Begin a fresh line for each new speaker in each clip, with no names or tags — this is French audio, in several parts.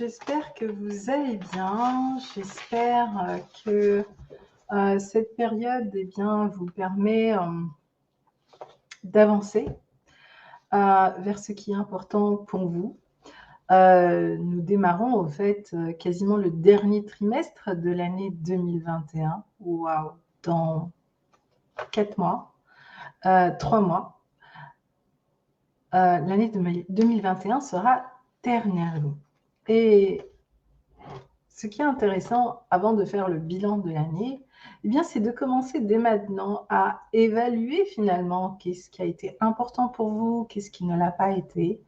j'espère que vous allez bien. J'espère que cette période vous permet d'avancer vers ce qui est important pour vous. Nous démarrons au fait quasiment le dernier trimestre de l'année 2021. Waouh, dans 4 mois, 3 mois. L'année 2021 sera terminée. Et ce qui est intéressant avant de faire le bilan de l'année, c'est de commencer dès maintenant à évaluer finalement qu'est-ce qui a été important pour vous, qu'est-ce qui ne l'a pas été.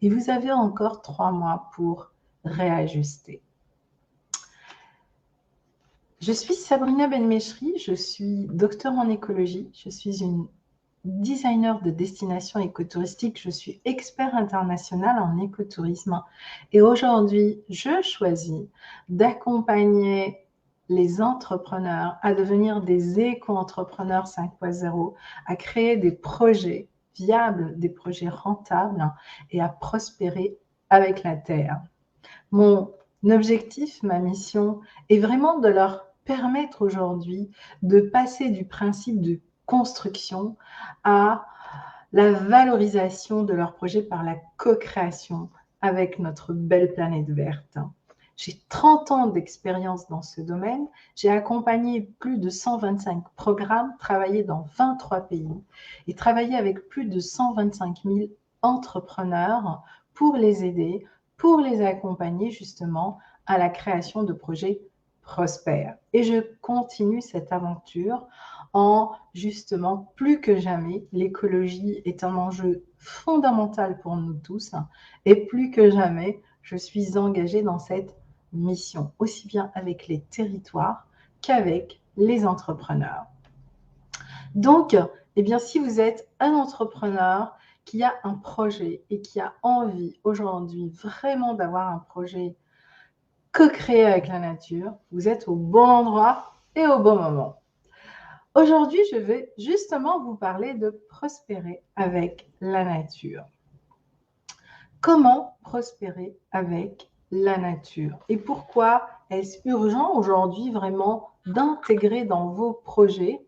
Et vous avez encore 3 mois pour réajuster. Je suis Sabrina Benmechri, je suis docteur en écologie, je suis une designer de destination écotouristique, je suis expert international en écotourisme et aujourd'hui, je choisis d'accompagner les entrepreneurs à devenir des éco-entrepreneurs 5.0, à créer des projets viables, des projets rentables et à prospérer avec la terre. Mon objectif, ma mission est vraiment de leur permettre aujourd'hui de passer du principe de construction à la valorisation de leur projet par la co-création avec notre belle planète verte. J'ai 30 ans d'expérience dans ce domaine. J'ai accompagné plus de 125 programmes, travaillé dans 23 pays et travaillé avec plus de 125 000 entrepreneurs pour les aider, pour les accompagner justement à la création de projets prospères. Et je continue cette aventure en justement plus que jamais, l'écologie est un enjeu fondamental pour nous tous et plus que jamais, je suis engagée dans cette mission, aussi bien avec les territoires qu'avec les entrepreneurs. Donc, si vous êtes un entrepreneur qui a un projet et qui a envie aujourd'hui vraiment d'avoir un projet co-créé avec la nature, vous êtes au bon endroit et au bon moment. Aujourd'hui, je vais justement vous parler de prospérer avec la nature. Comment prospérer avec la nature? Et pourquoi est-ce urgent aujourd'hui vraiment d'intégrer dans vos projets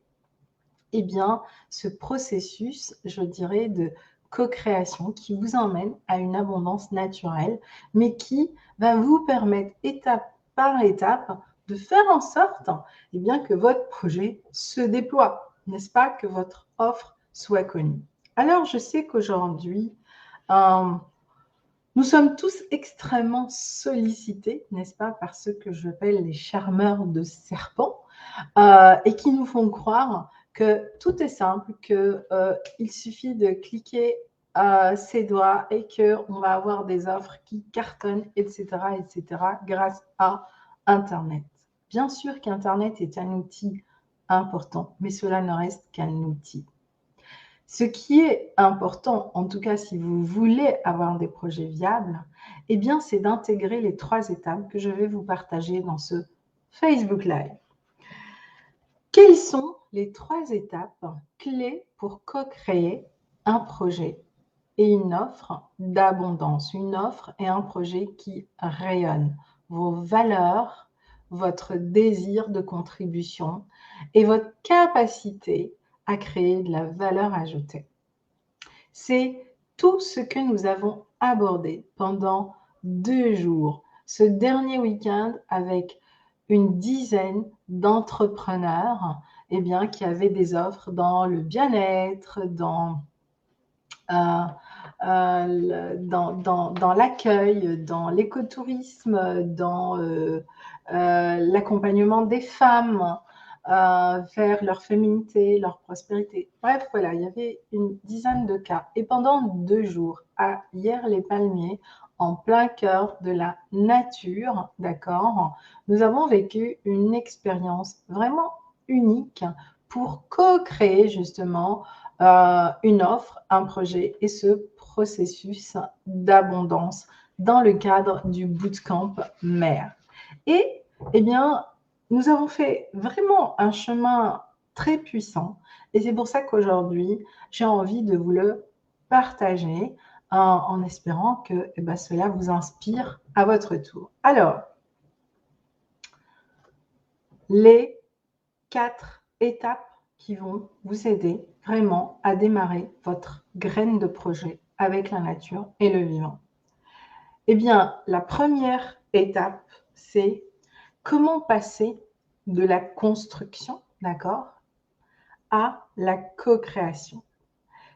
ce processus, je dirais, de co-création qui vous emmène à une abondance naturelle, mais qui va vous permettre étape par étape de faire en sorte que votre projet se déploie, n'est-ce pas, que votre offre soit connue. Alors, je sais qu'aujourd'hui, nous sommes tous extrêmement sollicités, n'est-ce pas, par ce que j'appelle les charmeurs de serpents, et qui nous font croire que tout est simple, qu'il suffit de cliquer ses doigts et qu'on va avoir des offres qui cartonnent, etc., grâce à Internet. Bien sûr qu'Internet est un outil important, mais cela ne reste qu'un outil. Ce qui est important, en tout cas si vous voulez avoir des projets viables, c'est d'intégrer les 3 étapes que je vais vous partager dans ce Facebook Live. Quelles sont les 3 étapes clés pour co-créer un projet et une offre d'abondance, une offre et un projet qui rayonnent vos valeurs, votre désir de contribution et votre capacité à créer de la valeur ajoutée? C'est tout ce que nous avons abordé pendant 2 jours, ce dernier week-end avec une dizaine d'entrepreneurs qui avaient des offres dans le bien-être, dans l'accueil, dans l'écotourisme, dans l'accompagnement des femmes vers leur féminité, leur prospérité. Bref, voilà, il y avait une dizaine de cas. Et pendant 2 jours, à Hyères-les-Palmiers, en plein cœur de la nature, d'accord, nous avons vécu une expérience vraiment unique pour co-créer justement une offre, un projet et ce processus d'abondance dans le cadre du bootcamp mère. Et nous avons fait vraiment un chemin très puissant et c'est pour ça qu'aujourd'hui, j'ai envie de vous le partager en espérant que cela vous inspire à votre tour. Alors, les 4 étapes qui vont vous aider vraiment à démarrer votre graine de projet avec la nature et le vivant. Eh bien, la première étape, c'est comment passer de la construction, d'accord, à la co-création.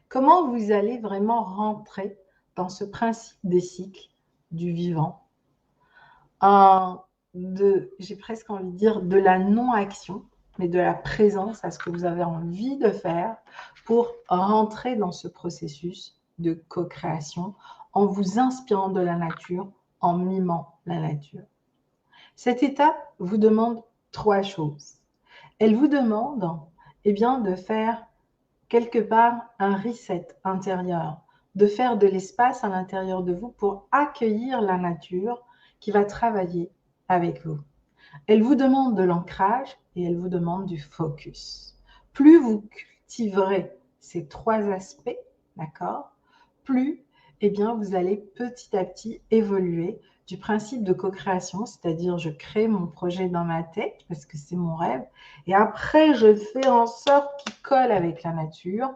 Comment vous allez vraiment rentrer dans ce principe des cycles du vivant, j'ai presque envie de dire, de la non-action, mais de la présence à ce que vous avez envie de faire pour rentrer dans ce processus de co-création en vous inspirant de la nature, en mimant la nature. Cette étape vous demande 3 choses. Elle vous demande de faire quelque part un reset intérieur, de faire de l'espace à l'intérieur de vous pour accueillir la nature qui va travailler avec vous. Elle vous demande de l'ancrage et elle vous demande du focus. Plus vous cultiverez ces 3 aspects, d'accord, plus vous allez petit à petit évoluer du principe de co-création, c'est-à-dire je crée mon projet dans ma tête parce que c'est mon rêve et après je fais en sorte qu'il colle avec la nature.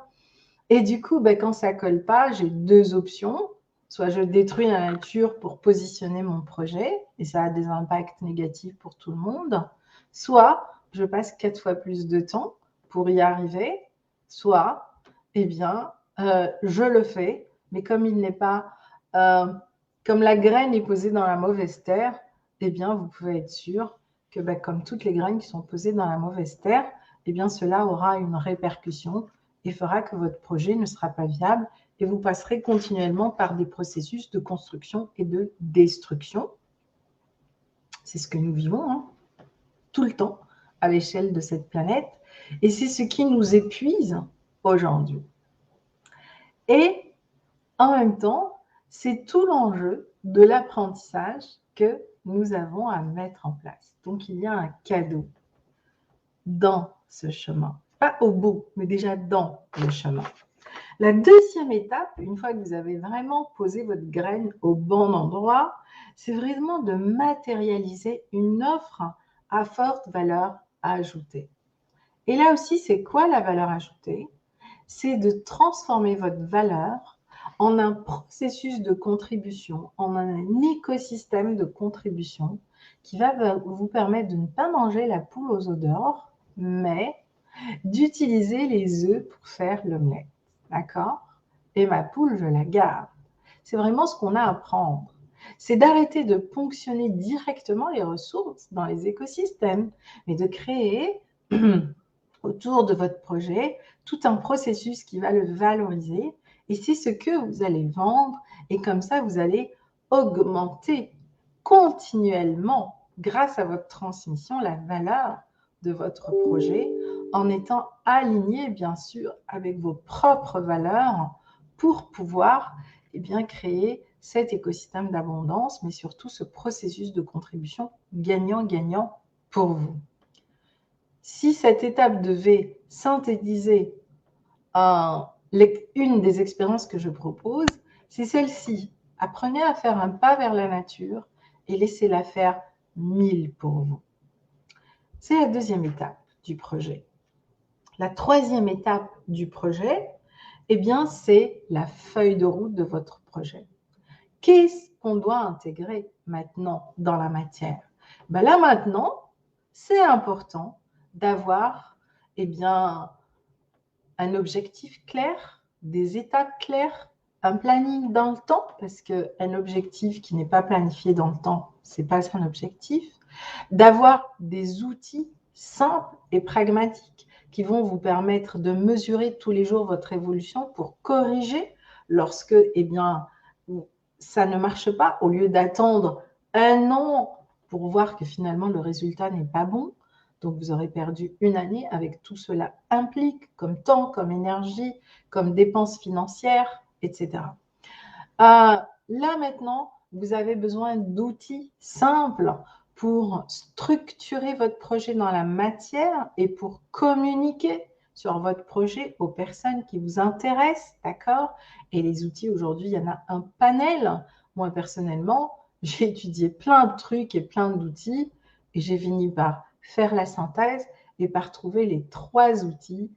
Et du coup, quand ça ne colle pas, j'ai 2 options. Soit je détruis la nature pour positionner mon projet, et ça a des impacts négatifs pour tout le monde. Soit je passe 4 fois plus de temps pour y arriver. Soit, je le fais, mais comme il n'est pas, comme la graine est posée dans la mauvaise terre, vous pouvez être sûr que comme toutes les graines qui sont posées dans la mauvaise terre, cela aura une répercussion et fera que votre projet ne sera pas viable et vous passerez continuellement par des processus de construction et de destruction. C'est ce que nous vivons tout le temps à l'échelle de cette planète et c'est ce qui nous épuise aujourd'hui. Et en même temps, c'est tout l'enjeu de l'apprentissage que nous avons à mettre en place. Donc, il y a un cadeau dans ce chemin. Pas au bout, mais déjà dans le chemin. La deuxième étape, une fois que vous avez vraiment posé votre graine au bon endroit, c'est vraiment de matérialiser une offre à forte valeur ajoutée. Et là aussi, c'est quoi la valeur ajoutée? C'est de transformer votre valeur en un processus de contribution, en un écosystème de contribution qui va vous permettre de ne pas manger la poule aux œufs d'or, mais d'utiliser les œufs pour faire l'omelette. D'accord? Et ma poule, je la garde. C'est vraiment ce qu'on a à apprendre. C'est d'arrêter de ponctionner directement les ressources dans les écosystèmes, mais de créer autour de votre projet tout un processus qui va le valoriser. Et c'est ce que vous allez vendre. Et comme ça, vous allez augmenter continuellement, grâce à votre transmission, la valeur de votre projet en étant aligné, bien sûr, avec vos propres valeurs pour pouvoir créer cet écosystème d'abondance, mais surtout ce processus de contribution gagnant-gagnant pour vous. Si cette étape devait synthétiser une des expériences que je propose, c'est celle-ci. Apprenez à faire un pas vers la nature et laissez-la faire 1000 pour vous. C'est la deuxième étape du projet. La troisième étape du projet, c'est la feuille de route de votre projet. Qu'est-ce qu'on doit intégrer maintenant dans la matière? Là maintenant, c'est important d'avoir un objectif clair, des étapes claires, un planning dans le temps, parce qu'un objectif qui n'est pas planifié dans le temps, ce n'est pas un objectif, d'avoir des outils simples et pragmatiques qui vont vous permettre de mesurer tous les jours votre évolution pour corriger lorsque ça ne marche pas, au lieu d'attendre 1 an pour voir que finalement le résultat n'est pas bon. Donc, vous aurez perdu 1 année avec tout cela implique comme temps, comme énergie, comme dépenses financières, etc. Là, maintenant, vous avez besoin d'outils simples pour structurer votre projet dans la matière et pour communiquer sur votre projet, aux personnes qui vous intéressent, d'accord? Et les outils, aujourd'hui, il y en a un panel. Moi, personnellement, j'ai étudié plein de trucs et plein d'outils et j'ai fini par faire la synthèse et par trouver les 3 outils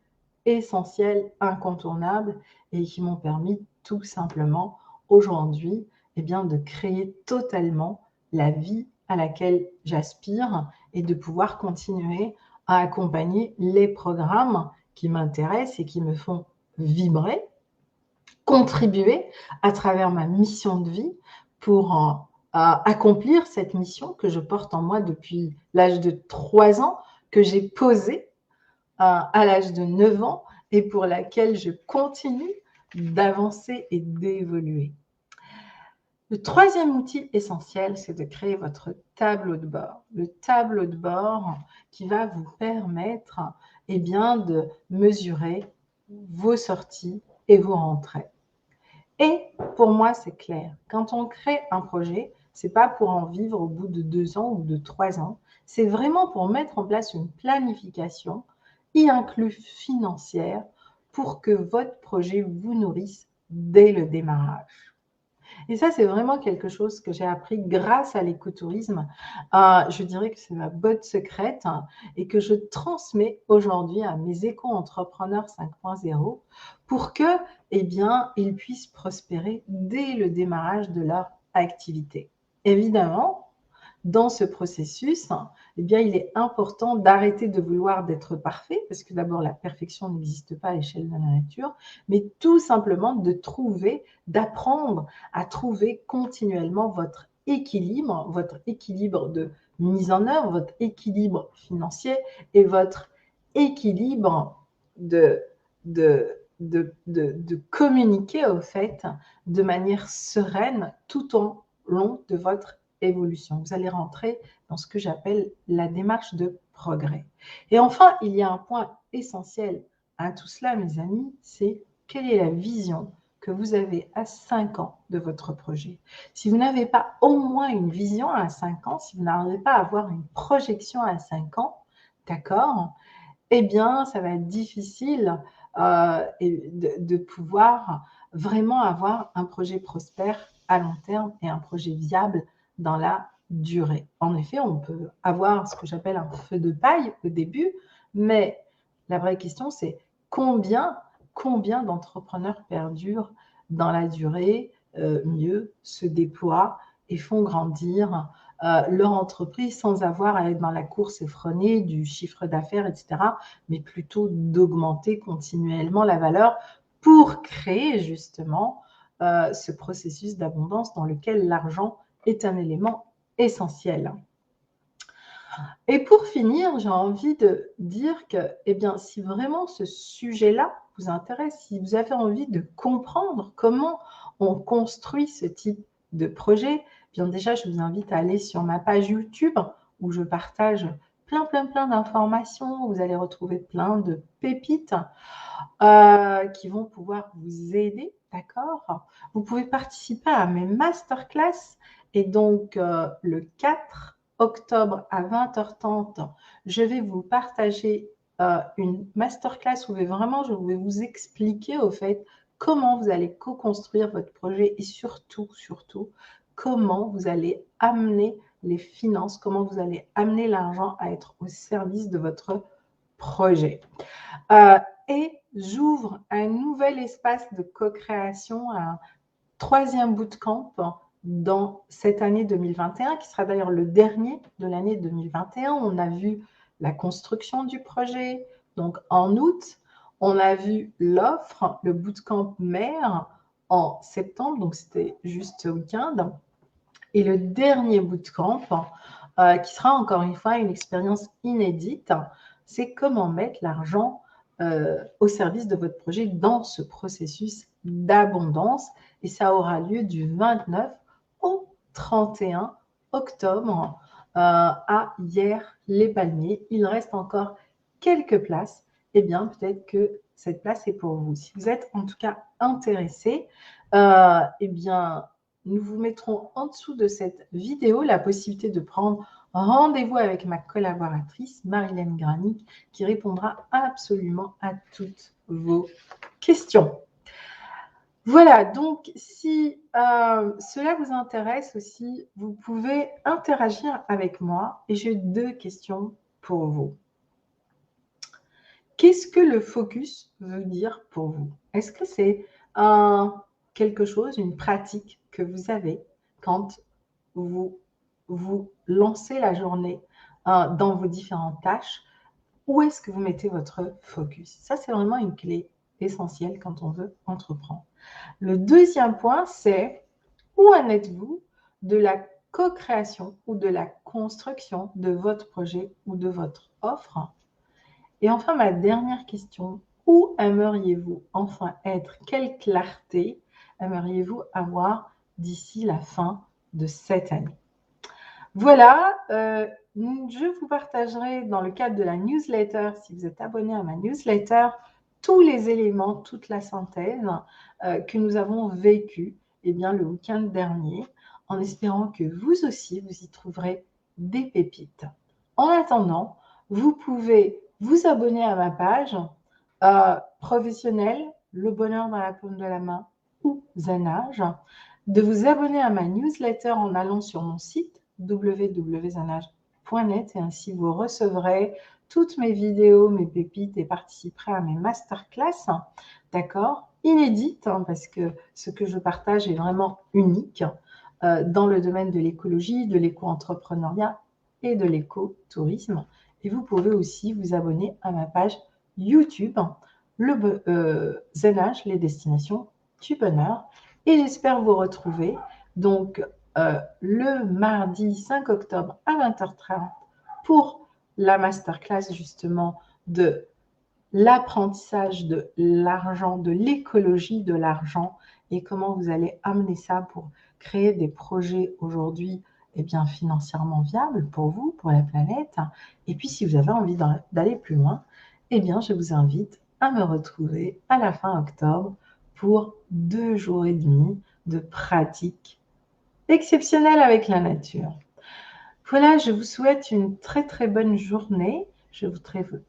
essentiels, incontournables et qui m'ont permis tout simplement aujourd'hui de créer totalement la vie à laquelle j'aspire et de pouvoir continuer à accompagner les programmes qui m'intéressent et qui me font vibrer, contribuer à travers ma mission de vie pour accomplir cette mission que je porte en moi depuis l'âge de 3 ans, que j'ai posée à l'âge de 9 ans et pour laquelle je continue d'avancer et d'évoluer. Le 3e outil essentiel, c'est de créer votre tableau de bord. Le tableau de bord qui va vous permettre de mesurer vos sorties et vos rentrées. Et pour moi, c'est clair. Quand on crée un projet, ce n'est pas pour en vivre au bout de 2 ans ou de 3 ans. C'est vraiment pour mettre en place une planification, y inclus financière, pour que votre projet vous nourrisse dès le démarrage. Et ça, c'est vraiment quelque chose que j'ai appris grâce à l'écotourisme. Je dirais que c'est ma botte secrète et que je transmets aujourd'hui à mes éco-entrepreneurs 5.0 pour que, ils puissent prospérer dès le démarrage de leur activité. Évidemment, dans ce processus, il est important d'arrêter de vouloir d'être parfait, parce que d'abord, la perfection n'existe pas à l'échelle de la nature, mais tout simplement d'apprendre à trouver continuellement votre équilibre de mise en œuvre, votre équilibre financier et votre équilibre de communiquer au fait de manière sereine tout au long de votre évolution. Vous allez rentrer dans ce que j'appelle la démarche de progrès. Et enfin, il y a un point essentiel à tout cela, mes amis, c'est quelle est la vision que vous avez à 5 ans de votre projet. Si vous n'avez pas au moins une vision à 5 ans, si vous n'arrivez pas à avoir une projection à 5 ans, d'accord, ça va être difficile de pouvoir vraiment avoir un projet prospère à long terme et un projet viable dans la durée. En effet, on peut avoir ce que j'appelle un feu de paille au début, mais la vraie question, c'est combien d'entrepreneurs perdurent dans la durée, mieux se déploient et font grandir leur entreprise sans avoir à être dans la course effrénée du chiffre d'affaires, etc., mais plutôt d'augmenter continuellement la valeur pour créer justement ce processus d'abondance dans lequel l'argent est un élément essentiel. Et pour finir, j'ai envie de dire que, si vraiment ce sujet-là vous intéresse, si vous avez envie de comprendre comment on construit ce type de projet, déjà, je vous invite à aller sur ma page YouTube où je partage plein d'informations. Vous allez retrouver plein de pépites qui vont pouvoir vous aider, d'accord? Vous pouvez participer à mes masterclass et donc le 4 octobre à 20h30, je vais vous partager une masterclass où je vais vous expliquer au fait comment vous allez co-construire votre projet et surtout, comment vous allez amener les finances, comment vous allez amener l'argent à être au service de votre projet. Et j'ouvre un nouvel espace de co-création, un 3e bootcamp dans cette année 2021, qui sera d'ailleurs le dernier de l'année 2021. On a vu la construction du projet, donc en août. On a vu l'offre, le bootcamp mère en septembre, donc c'était juste ce week-end. Et le dernier bootcamp, qui sera encore une fois une expérience inédite, c'est comment mettre l'argent au service de votre projet dans ce processus d'abondance. Et ça aura lieu du 29 au 31 octobre à Hyères-les-Palmiers. Il reste encore quelques places. Peut-être que cette place est pour vous. Si vous êtes en tout cas intéressé, nous vous mettrons en dessous de cette vidéo la possibilité de prendre rendez-vous avec ma collaboratrice Marilène Granic qui répondra absolument à toutes vos questions. Voilà, donc si cela vous intéresse aussi, vous pouvez interagir avec moi et j'ai 2 questions pour vous. Qu'est-ce que le focus veut dire pour vous? Est-ce que c'est quelque chose, une pratique que vous avez quand vous vous lancez la journée dans vos différentes tâches? Où est-ce que vous mettez votre focus? Ça, c'est vraiment une clé essentielle quand on veut entreprendre. Le deuxième point, c'est où en êtes-vous de la co-création ou de la construction de votre projet ou de votre offre? Et enfin, ma dernière question, où aimeriez-vous enfin être? Quelle clarté aimeriez-vous avoir d'ici la fin de cette année? Voilà, je vous partagerai dans le cadre de la newsletter, si vous êtes abonné à ma newsletter, tous les éléments, toute la synthèse que nous avons vécu le week-end dernier, en espérant que vous aussi, vous y trouverez des pépites. En attendant, vous pouvez vous abonner à ma page professionnelle, Le bonheur dans la paume de la main ou Zenage, de vous abonner à ma newsletter en allant sur mon site www.zanage.net et ainsi vous recevrez toutes mes vidéos, mes pépites et participerez à mes masterclass, d'accord, inédites, parce que ce que je partage est vraiment unique dans le domaine de l'écologie, de l'éco-entrepreneuriat et de l'écotourisme. Et vous pouvez aussi vous abonner à ma page YouTube, Zenage, les destinations du bonheur. Et j'espère vous retrouver donc le mardi 5 octobre à 20h30 pour la masterclass justement de l'apprentissage de l'argent, de l'écologie de l'argent et comment vous allez amener ça pour créer des projets aujourd'hui financièrement viables pour vous, pour la planète. Et puis si vous avez envie d'aller plus loin, je vous invite à me retrouver à la fin octobre pour 2 jours et demi de pratique exceptionnelle avec la nature. Voilà, je vous souhaite une très très bonne journée. Je vous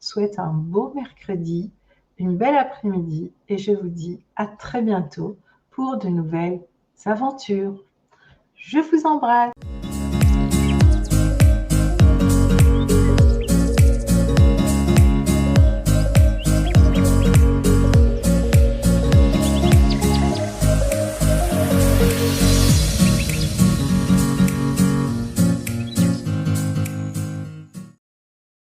souhaite un beau mercredi, une belle après-midi et je vous dis à très bientôt pour de nouvelles aventures. Je vous embrasse.